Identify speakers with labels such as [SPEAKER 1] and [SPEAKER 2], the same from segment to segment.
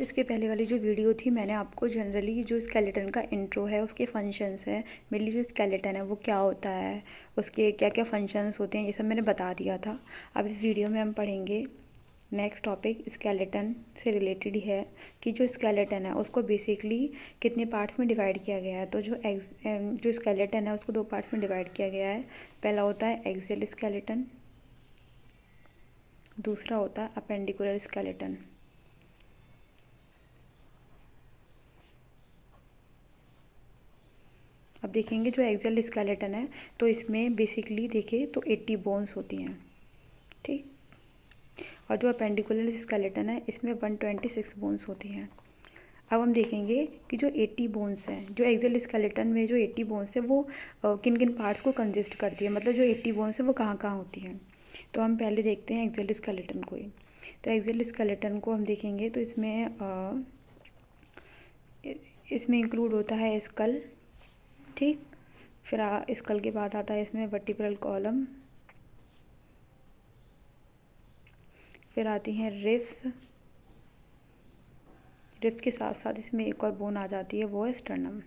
[SPEAKER 1] इसके पहले वाली जो वीडियो थी मैंने आपको जनरली जो स्केलेटन का इंट्रो है, उसके फंक्शंस है, मेनली जो स्केलेटन है वो क्या होता है, उसके क्या क्या फंक्शंस होते हैं, ये सब मैंने बता दिया था। अब इस वीडियो में हम पढ़ेंगे नेक्स्ट टॉपिक स्केलेटन से रिलेटेड है कि जो स्केलेटन है उसको बेसिकली कितने पार्ट्स में डिवाइड किया गया है। तो जो स्केलेटन है उसको 2 पार्ट्स में डिवाइड किया गया है। पहला होता है एक्सियल स्केलेटन, दूसरा होता है अपेंडिकुलर स्केलेटन। अब देखेंगे जो एक्सियल स्केलेटन है तो इसमें बेसिकली देखें तो 80 बोन्स होती हैं, ठीक। और जो अपेंडिकुलर स्केलेटन है इसमें 126 बोन्स होती हैं। अब हम देखेंगे कि जो 80 बोन्स हैं, जो एक्सियल स्केलेटन में जो 80 बोन्स है वो किन किन पार्ट्स को कंसिस्ट करती है, मतलब जो 80 बोन्स है वो कहाँ कहाँ होती हैं। तो हम पहले देखते हैं एक्सियल स्केलेटन को ही। तो एक्सियल स्केलेटन को हम देखेंगे तो इसमें इंक्लूड होता है स्कल, ठीक। फिर स्कल के बाद आता है इसमें वर्टिब्रल कॉलम, फिर आती हैं रिब्स, रिब के साथ साथ इसमें एक और बोन आ जाती है, वो है स्टर्नम,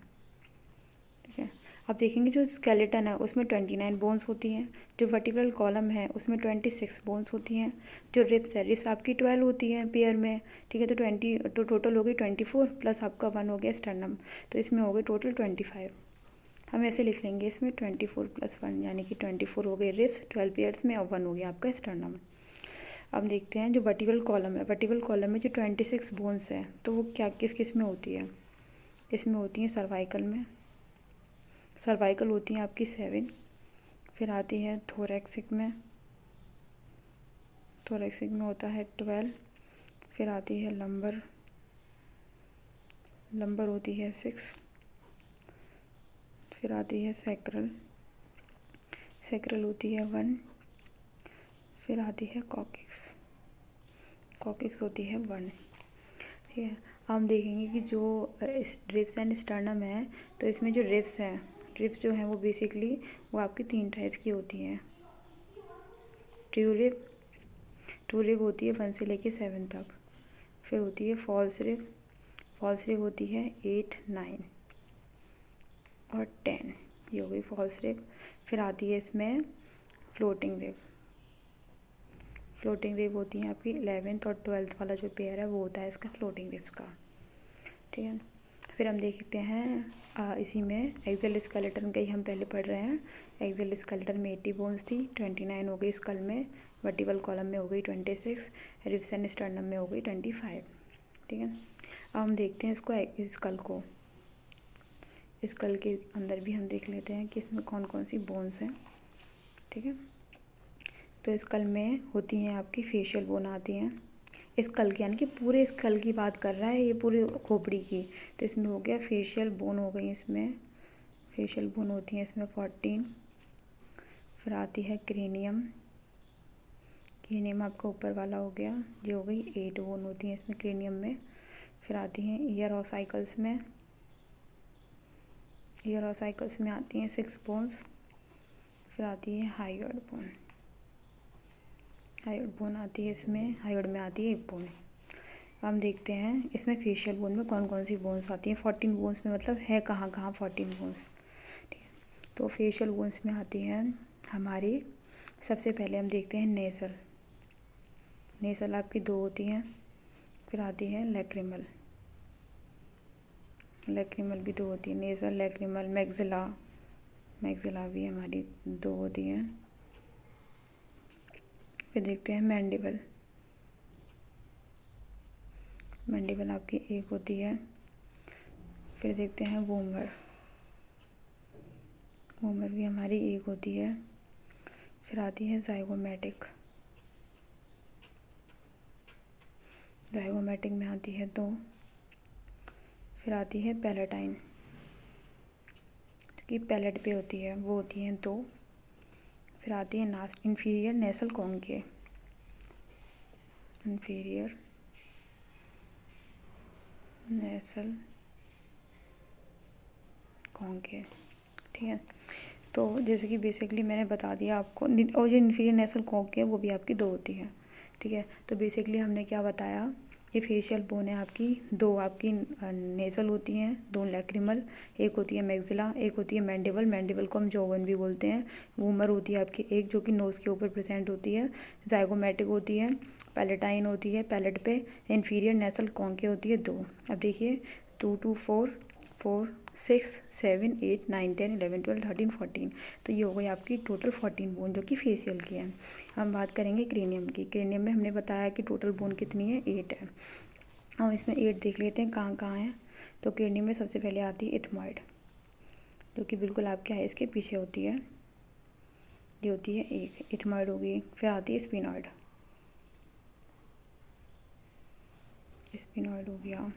[SPEAKER 1] ठीक है। अब देखेंगे जो स्केलेटन है उसमें 29 बोन्स होती हैं, जो वर्टिब्रल कॉलम है उसमें 26 बोन्स होती हैं, जो रिब्स है, रिब्स आपकी 12 होती हैं पेयर में, ठीक है। तो टोटल हो गई 24 प्लस आपका 1 हो गया स्टर्नम, तो इसमें हो गई टोटल 25। हम ऐसे लिख लेंगे इसमें 24 + 1 यानी कि 24 हो गए रिब्स 12 पेयर्स में, और 1 हो गया आपका स्टर्नम। अब देखते हैं जो वर्टिब्रल कॉलम है, वर्टिब्रल कॉलम में जो 26 बोन्स है तो वो क्या किस किस में होती है। इसमें होती हैं सर्वाइकल में, सर्वाइकल होती हैं आपकी 7, फिर आती है थोरैक्सिक में, थोरैक्सिक में होता है 12, फिर आती है लंबर, लंबर होती है 6, फिर आती है सैक्रल, सैक्रल होती है 1, फिर आती है कॉकिक्स, कॉकिक्स होती है 1, ठीक है। हम देखेंगे कि जो रिब्स एंड स्टर्नम है तो इसमें जो रिब्स हैं, रिब्स जो हैं वो बेसिकली वो आपकी 3 टाइप्स की होती हैं। ट्रू रिब, ट्रू रिब होती है 1 से लेके 7 तक, फिर होती है फॉल्स रिब, फॉल्स रिब होती है 8, 9 और 10, ये हो गई फॉल्स रिब। फिर आती है इसमें फ्लोटिंग रिब, फ्लोटिंग रिब होती है आपकी 11th और 12th वाला जो पेयर है वो होता है इसका फ्लोटिंग रिब्स का, ठीक है। फिर हम देखते हैं इसी में एक्सियल स्केलेटन का ही हम पहले पढ़ रहे हैं। एक्सियल स्केलेटन में 80 बोन्स थी, 29 हो गई स्कल में, वर्टिब्रल कॉलम में हो गई 26, रिब्स एंड स्टर्नम में हो गई 25, ठीक है। अब हम देखते हैं इसको स्कल को, स्कल के अंदर भी हम देख लेते हैं कि इसमें कौन कौन सी बोन्स हैं, ठीक है। तो स्कल में होती हैं आपकी फेशियल बोन आती हैं, स्कल की यानी कि पूरे स्कल की बात कर रहा है ये, पूरी खोपड़ी की। तो इसमें हो गया फेशियल बोन हो गई, इसमें फेशियल बोन होती हैं इसमें 14, फिर आती है क्रेनियम, क्रेनियम आपका ऊपर वाला हो गया, ये हो गई 8 बोन होती हैं इसमें क्रेनियम में। फिर आती हैं ईयर ऑसाइकल्स में, ईयर ऑसाइकल्स में आती हैं 6 बोन्स, फिर आती है हाइयोइड बोन, हाइयोइड बोन आती है इसमें, हाइयोइड में आती है 1 बोन। हम देखते हैं इसमें फेशियल बोन में कौन कौन सी बोन्स आती हैं। 14 बोन्स में मतलब है कहाँ कहाँ 14 बोन्स, ठीक है। तो फेशियल बोन्स में आती हैं हमारी, सबसे पहले हम देखते हैं नेसल, नेसल आपकी 2 होती हैं, फिर आती है लैक्रिमल, लैक्रिमल भी 2 होती है, नेसल लैक्रिमल, मैक्सिला, मैक्सिला भी हमारी 2 होती हैं। फिर देखते हैं मैंडिबल, मैंडिबल आपकी 1 होती है। फिर देखते हैं वोमर, वोमर भी हमारी 1 होती है। फिर आती है जाइगोमैटिक, जाइगोमैटिक में आती है 2। फिर आती है पैलेटाइन, जो कि पैलेट पे होती है वो होती हैं 2। फिर आती है inferior nasal concave, inferior nasal concave, ठीक है। तो जैसे कि बेसिकली मैंने बता दिया आपको, और जो इंफीरियर नेसल कॉन्केव वो भी आपकी 2 होती है, ठीक है। तो बेसिकली हमने क्या बताया ये फेशियल बोन है आपकी। दो आपकी नेज़ल होती हैं, दो लैक्रिमल, एक होती है मैक्सिला, एक होती है मैंडिबल। मैंडिबल को हम जॉवन भी बोलते हैं। वूमर होती है आपकी एक, जो कि नोज़ के ऊपर प्रेजेंट होती है। जाइगोमेटिक होती है। पैलेटाइन होती है पैलेट पे। इन्फीरियर नेसल कॉन्के होती है दो। अब देखिए 2 2 4 4 6 7 8 9 10 11 12 13 14, तो ये हो गई आपकी टोटल 14 बोन जो कि फेशियल की है। हम बात करेंगे क्रेनियम की। क्रेनियम में हमने बताया कि टोटल बोन कितनी है, 8 है। हम इसमें 8 देख लेते हैं कहाँ कहाँ है। तो क्रेनियम में सबसे पहले आती है इथमॉइड, जो कि बिल्कुल आपके आइस के पीछे होती है। ये होती है एक इथमॉइड होगी। फिर आती है स्पिनॉइड, स्पिनॉइड हो गया।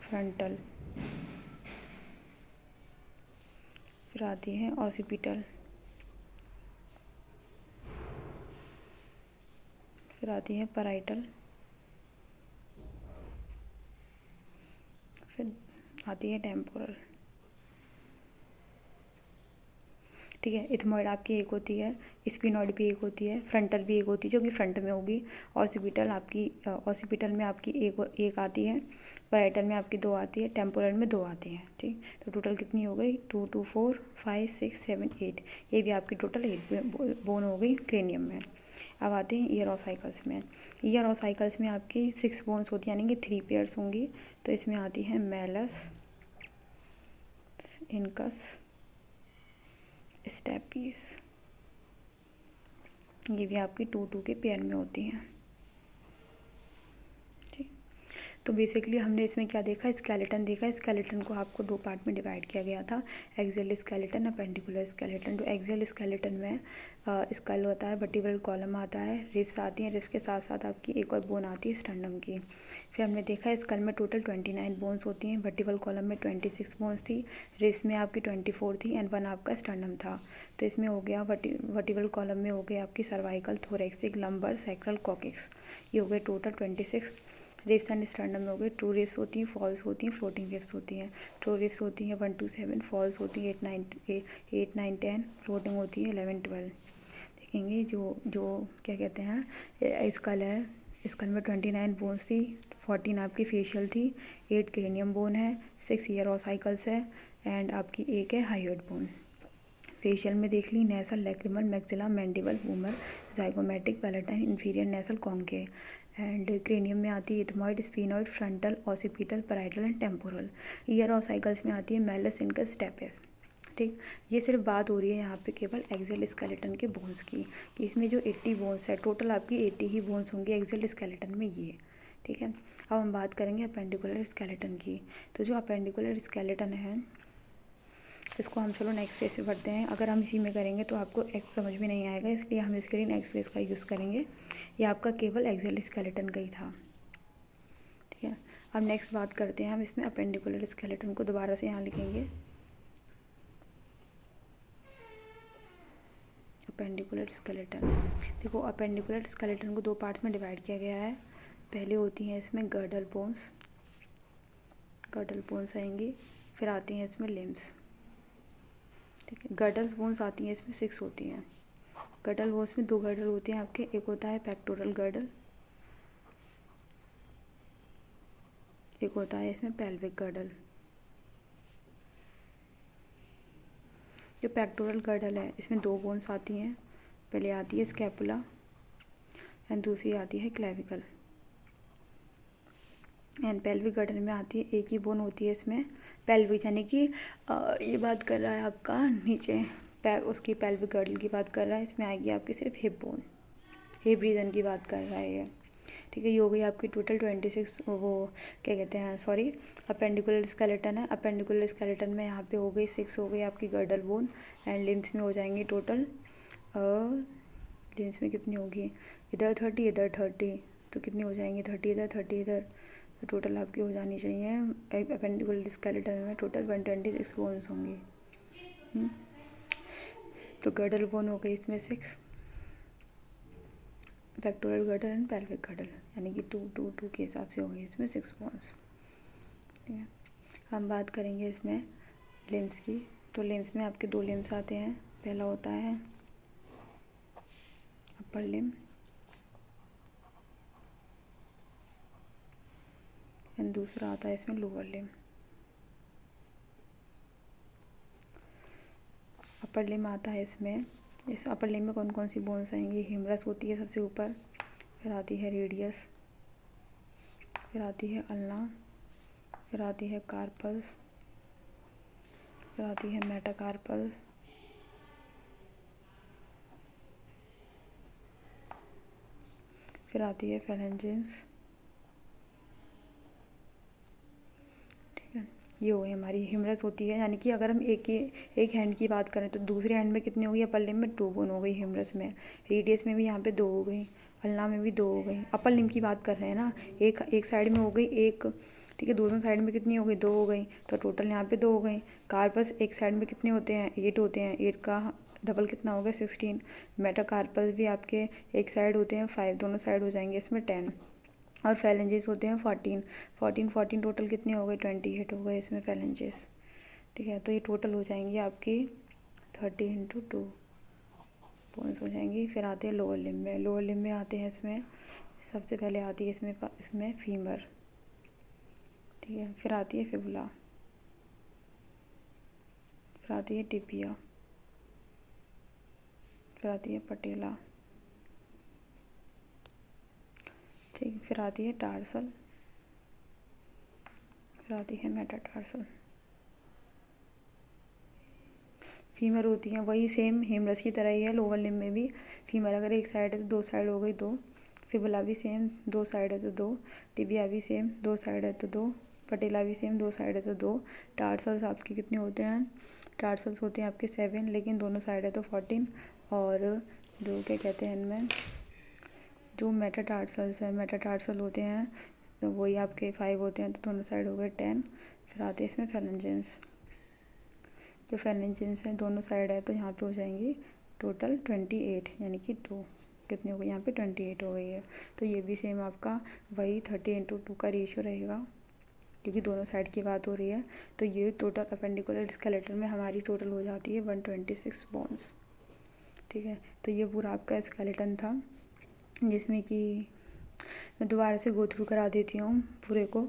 [SPEAKER 1] फ्रंटल, फिर आती है ऑसिपिटल, फिर आती है पैराइटल, फिर आती है टेम्पोरल। ठीक है, इथमॉइड आपकी एक होती है, स्पिनॉइड भी एक होती है, फ्रंटल भी एक होती है जो कि फ्रंट में होगी। ऑसिपिटल में आपकी एक आती है, पैराइटल में आपकी दो आती है, टेम्पोरल में दो आती हैं। ठीक, तो टोटल कितनी हो गई, 2 2 4 5 6 7 8, ये भी आपकी टोटल 8 बोन हो गई क्रेनियम में। अब आते हैं ईयर और साइकिल्स में। ईयर और साइकिल्स में आपकी 6 बोन्स होती है, यानी कि 3 पेयर्स होंगी। तो इसमें आती है मैलस, इनकस, स्टेपीज। ये भी आपकी 2 2 के पेयर में होती हैं। ठीक, तो बेसिकली हमने इसमें क्या देखा, स्केलेटन देखा। स्केलेटन को आपको दो पार्ट में डिवाइड किया गया था, एक्सियल स्केलेटन, अपेंडिकुलर स्केलेटन। जो एक्सियल स्केलेटन में स्कल होता है, वर्टिब्रल कॉलम आता है, रिब्स आती हैं, रिब्स के साथ साथ आपकी एक और बोन आती है स्टर्नम की। फिर हमने देखा स्कल में टोटल 29 बोन्स होती हैं, वर्टिब्रल कॉलम में 26 बोन्स थी, रिब्स में आपकी 24 थी एंड 1 आपका स्टर्नम था। तो इसमें हो गया वर्टिब्रल कॉलम में हो गए आपकी सर्वाइकल, थोरेक्सिक, लंबर, सैक्रल, कॉकिक्स, ये हो गए टोटल 26। रिब्स एंड स्टर्नम में हो गए, ट्रू रिब्स होती हैं, फॉल्स होती हैं, फ्लोटिंग रिब्स होती हैं। ट्रू रिब्स होती हैं 1 2 7, फॉल्स होती है 8 9 10, फ्लोटिंग होती है 11 12। देखेंगे जो क्या कहते हैं, स्कल है, स्कल में 29 बोन्स थी, 14 आपकी फेशियल थी, 8 क्रेनियम बोन है, 6 ईयर और साइकिल्स है एंड आपकी एक है हाइयोइड बोन। फेशियल में देख ली nasal, lacrimal, maxilla, mandible, vomer, zygomatic, palatine, inferior nasal concha. And cranium में आती है ethmoid, sphenoid, frontal, occipital, parietal and temporal. Ear ossicles में आती है मैलस, इनकस, स्टेपेस। ठीक, ये सिर्फ बात हो रही है यहाँ पे केवल एक्सियल स्केलेटन के बोन्स की, कि इसमें जो 80 बोन्स है, टोटल आपकी 80 ही बोन्स होंगे एक्सियल स्केलेटन में ये। ठीक है, अब हम बात करेंगे अपेंडिकुलर स्केलेटन की। तो जो अपेंडिकुलर स्केलेटन है, इसको हम चलो नेक्स्ट पेज पे पढ़ते हैं। अगर हम इसी में करेंगे तो आपको एक्स समझ में नहीं आएगा, इसलिए हम इसके लिए नेक्स्ट पेज का यूज़ करेंगे। ये आपका केवल एक्सियल स्केलेटन का ही था। ठीक है, अब नेक्स्ट बात करते हैं हम इसमें अपेंडिकुलर स्केलेटन को, दोबारा से यहाँ लिखेंगे अपेंडिकुलर स्केलेटन। देखो अपेंडिकुलर स्केलेटन को दो पार्ट्स में डिवाइड किया गया है। पहले होती हैं इसमें गर्डल बोन्स, गर्डल बोन्स आएंगी, फिर आती हैं इसमें लिम्स। ठीक है, गर्डल बोन्स आती हैं इसमें 6 होती हैं। गर्डल बोन्स में 2 गर्डल होते हैं आपके, एक होता है पेक्टोरल गर्डल, एक होता है इसमें पेल्विक गर्डल। जो पेक्टोरल गर्डल है इसमें 2 बोन्स आती हैं, पहले आती है स्कैपुला एंड दूसरी आती है क्लेविकल। एंड पेल्विक गर्डल में आती है एक ही बोन होती है इसमें, पेल्विक, यानी कि ये बात कर रहा है आपका नीचे उसकी पेल्विक गर्डल की बात कर रहा है। इसमें आएगी आपकी सिर्फ हिप बोन, हिप रीजन की बात कर रहा है ये। ठीक है, ये हो गई आपकी टोटल 26, वो क्या कहते हैं, सॉरी, अपेंडिकुलर स्केलेटन है। अपेंडिकुलर स्केलेटन में यहाँ पे हो गई 6 हो गई आपकी गर्डल बोन एंड लिम्स में हो जाएंगी टोटल, लिम्स में कितनी होगी, इधर 30 इधर 30, तो कितनी हो जाएंगी 30 इधर 30 इधर, तो टोटल आपकी हो जानी चाहिए अपेंडिकुलर स्केलेटन में टोटल 126 बोन्स होंगी। तो गर्डल बोन हो गई इसमें 6, pectoral girdle and pelvic girdle, यानी कि 2 2 2 के हिसाब से हो गई इसमें 6 बोन्स। ठीक है, हम बात करेंगे इसमें लिम्स की। तो लिम्स में आपके 2 लिम्स आते हैं, पहला होता है अपर लिम, एंड दूसरा आता है इसमें लोअर लिम्ब। अपर लिम्ब आता है इसमें, इस अपर लिम्ब में कौन कौन सी बोन्स आएंगी? ह्यूमरस होती है सबसे ऊपर, फिर आती है रेडियस, फिर आती है अल्ना, फिर आती है कार्पल्स, फिर आती है मेटाकार्पल्स, फिर आती है फेलेंजेंस। ठीक है, ये हो गई हमारी ह्यूमरस होती है, यानी कि अगर हम एक हैंड की बात करें तो दूसरे हैंड में कितनी हो गई? अपर लिम्ब में 2 बोन हो गई ह्यूमरस में, रेडियस में भी यहाँ पे 2 हो गई, अल्ना में भी 2 हो गई। अपर लिम्ब की बात कर रहे हैं ना, एक साइड में हो गई एक, ठीक है, दोनों साइड में कितनी हो गई? 2 हो गई, तो टोटल यहाँ पे 2 हो गई। कार्पस एक साइड में कितने होते हैं? 8 होते हैं, 8 का डबल कितना हो गया? 16। मेटाकार्पस भी आपके एक साइड होते हैं 5, दोनों साइड हो जाएंगे इसमें 10, और फैलेंजेस होते हैं 14 टोटल कितने हो गए? 28 हो गए इसमें फैलेंजेस। ठीक है, तो ये टोटल हो जाएंगी आपकी 30 × 2 बोन्स हो जाएंगी। फिर आते हैं लोअर लिम्ब में, लोअर लिम्ब में आते हैं इसमें सबसे पहले आती है इसमें फीमर। ठीक है, फिर आती है फिबुला, फिर आती है टिबिया, फिर आती है पटेला। ठीक, फिर आती है टार्सल, फिर आती है मेटाटार्सल। फीमर होती हैं वही सेम ह्यूमरस की तरह ही है, लोअर लिम्ब में भी फीमर अगर एक साइड है तो 2 साइड हो गई 2, फिबुला भी सेम 2 साइड है तो 2, टिबिया भी सेम 2 साइड है तो 2, पटेला भी सेम 2 साइड है तो 2। टार्सल्स आपके कितने होते हैं? टार्सल्स होते हैं आपके 7, लेकिन दोनों साइड है तो 14, और जो क्या कहते हैं इनमें जो मेटाटार्सल्स है, मेटाटार्सल होते हैं तो वही आपके 5 होते हैं, तो दोनों साइड हो गए 10। फिर आते हैं इसमें फेलेंजेंस, जो फेलेंजेंस हैं दोनों साइड है तो यहाँ पे हो जाएंगी टोटल 28, यानी कि 2 कितने हो गए? यहाँ पे 28 हो गई है। तो ये भी सेम आपका वही 30 × 2 का रेशियो रहेगा, क्योंकि दोनों साइड की बात हो रही है। तो ये टोटल अपेंडिकुलर स्केलेटन में हमारी टोटल हो जाती है 126 बोन्स। ठीक है, तो ये पूरा आपका स्केलेटन था, जिसमें कि मैं दोबारा से गो थ्रू करा देती हूँ पूरे को,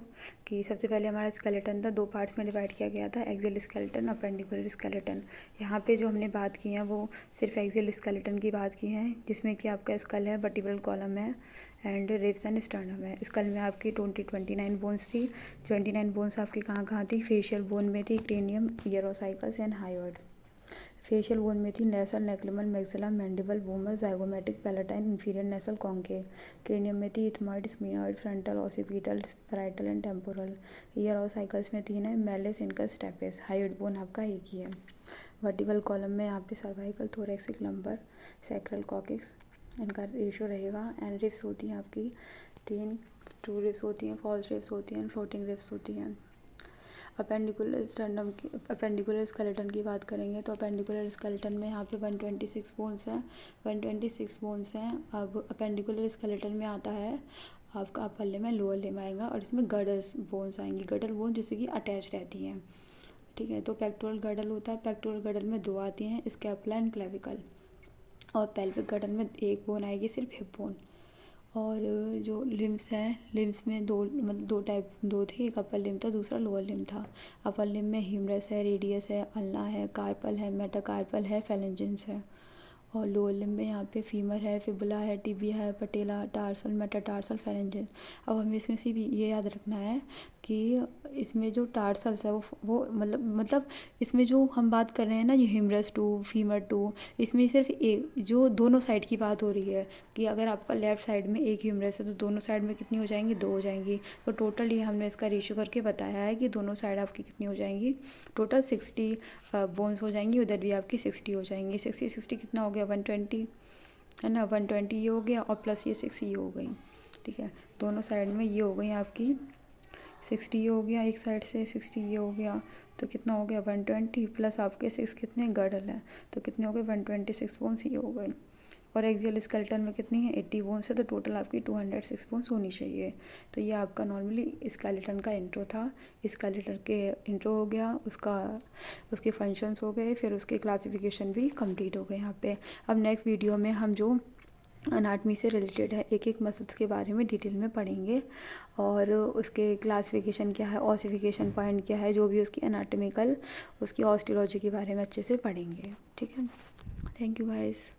[SPEAKER 1] कि सबसे पहले हमारा स्केलेटन था 2 पार्ट्स में डिवाइड किया गया था, एक्सियल स्केलेटन, अपेंडिकुलर स्केलेटन। यहाँ पे जो हमने बात की है वो सिर्फ एक्सियल स्केलेटन की बात की है, जिसमें कि आपका स्कल है, वर्टिब्रल कॉलम है, एंड रिब्स एंड स्टर्नम है। स्कल में आपकी 29 बोन्स थी। 29 बोन्स आपकी कहाँ कहाँ थी? फेशियल बोन में थी, cranium, ear ossicles and hyoid. Facial bone में थी nasal, lacrimal, maxilla, mandible, vomer, zygomatic, palatine, inferior nasal, concha. Cranium में थी ethmoid, sphenoid, frontal, occipital, parietal and temporal. Ear ossicles में 3 है, malleus, incus, stapes. Hyoid bone आपका एक ही है। वर्टिबल कॉलम में यहाँ पे cervical, thoracic, lumbar, sacral, coccyx, इनका रेशियो रहेगा। एंड रिब्स होती हैं आपकी 3, ट्रू रिब्स होती हैं, फॉल्स रिब्स होती हैं, फ्लोटिंग रिब्स होती हैं। अपेंडिकुलर स्टर्नम की, अपेंडिकुलर स्केलेटन की बात करेंगे तो अपेंडिकुलर स्केलेटन में यहाँ पे 126 बोन्स हैं, 126 बोन्स हैं। अब अपेंडिकुलर स्केलेटन में आता है आपका अपर लिम्ब में, लोअर लिम्ब आएगा, और इसमें गडल बोन्स आएंगी, गडल बोन जिससे कि अटैच रहती हैं। ठीक है, तो पेक्टोरल गडल होता है, पेक्टोरल गडल में 2 आती हैं, स्कैपुला एंड क्लेविकल, और पेल्विक गडल में 1 बोन आएगी, सिर्फ हिप बोन। और जो लिम्स हैं, लिम्स में 2 मतलब 2 थे, एक अपर लिम्ब था, दूसरा लोअर लिम्ब था। अपर लिम्ब में ह्यूमरस है, रेडियस है, अल्ना है, कार्पल है, मेटाकार्पल है, फेलेंजेंस है। और लोअर लिम्ब में यहाँ पे फीमर है, फिबुला है, टिबिया है, पटेला, टार्सल, मेटाटार्सल, फेलेंजेंस। अब हमें इसमें से भी ये याद रखना है कि इसमें जो टार्सल्स है वो मतलब इसमें जो हम बात कर रहे हैं ना, ये ह्यूमरस 2, फीमर 2, इसमें सिर्फ एक जो दोनों साइड की बात हो रही है, कि अगर आपका लेफ़्ट साइड में एक ह्यूमरस है तो दोनों साइड में कितनी हो जाएंगी? 2 हो जाएंगी। तो टोटल ये हमने इसका रेशियो करके बताया है कि दोनों साइड आपकी कितनी हो जाएंगी? टोटल 60 बोन्स हो जाएंगी, उधर भी आपकी 60 हो जाएंगी। 60 कितना हो गया? 120 है ना, 120 ये हो गया, और प्लस ये 6 ये हो गई। ठीक है, दोनों साइड में ये हो गई आपकी 60 ये हो गया, एक साइड से 60 ये हो गया, तो कितना हो गया? 120 प्लस आपके 6 कितने गडल हैं, तो कितने हो गए? 126 बोन्स ये हो गई। और एक्सियल स्केलेटन में कितनी है? 80 बोन्स है, तो टोटल आपकी 206 बोन्स होनी चाहिए। तो ये आपका नॉर्मली स्केलेटन का इंट्रो था। स्केलेटन के इंट्रो हो गया, उसके फंक्शंस हो गए, फिर उसके क्लासिफिकेशन भी कंप्लीट हो गए यहाँ पे। अब नेक्स्ट वीडियो में हम जो अनाटमी से रिलेटेड है, एक एक मसल्स के बारे में डिटेल में पढ़ेंगे और उसके क्लासिफिकेशन क्या है, ऑसिफिकेशन पॉइंट क्या है, जो भी उसकी अनाटमिकल उसकी ऑस्टियोलॉजी के बारे में अच्छे से पढ़ेंगे। ठीक है, थैंक यू गाइस।